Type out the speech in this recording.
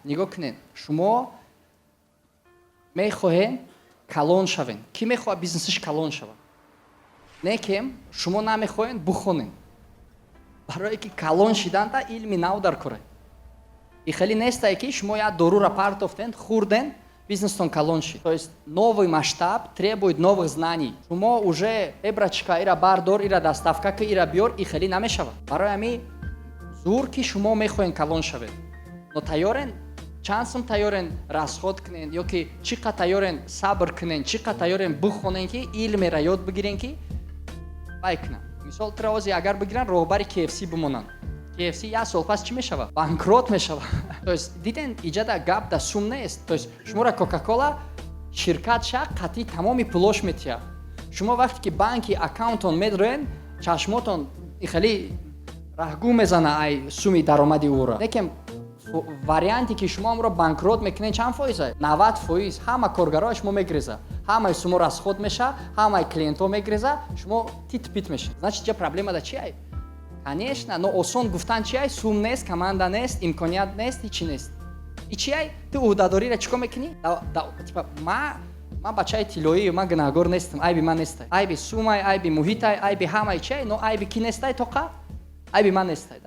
нигоҳ кунед. Шумо мехоҳед калон шавед. Ки мехоҳад бизнесаш калон шавад? Не кем, шумо намехоҳед бухонед. Барое ки калон шиданта илми нав дар кор. И хеле нестае ки шумо як дорура партофтед, хурден, бизнестон калон шид. То есть новый масштаб требует новых знаний. Шумо уже братчика ира бардор, ира доставка ки ира биёр, и хеле намешавад. Барои ҳамин зур ки шумо мехоҳед калон шавед. Но тайёрен, чанд сум тайёрен расход кунед, ё ки чӣ қадр тайёрен сабр кунед, чӣ қадр тайёрен бихонед ки илмеро ёд бигирен ки бай кунанд. Мисол тирози агар бигиранд роҳбари KFC бимонанд. KFC як сол пас чӣ мешавад? Банкрот мешавад. То есть диден иҷада гап да сум нест. То есть шуморо Coca-Cola ширкат ша қатъи тамоми пулош метиҳад. Шумо вақте ки банки аккаунтон медроен, чашмотон хеле раҳгӯ мезана ай суми даромади ӯро. Лекин варианте ки шумо амро банкрот мекунед чанд фоиза? 90%. Ҳама коргарои шумо мегреза. Ҳамаи сумо расход меша, ҳамаи клиентҳо мегреза, шумо тит-пит меша. Значит, ҷа проблемада чи ай? Конечно, но осон гуфтан чи ай? Сум нест, команда нест, имконият нест, ҳичи нест. И чи ай? Ту уҳдадориро чӣ кор мекунӣ? Типа ман бачаи тиллоӣ, ман гунаҳгор нестам, айби ман нестай. Айби сумай, айби муҳитай, айби ҳамаи чи ай, но айби ки нестай тоқа? Айби ман нестай.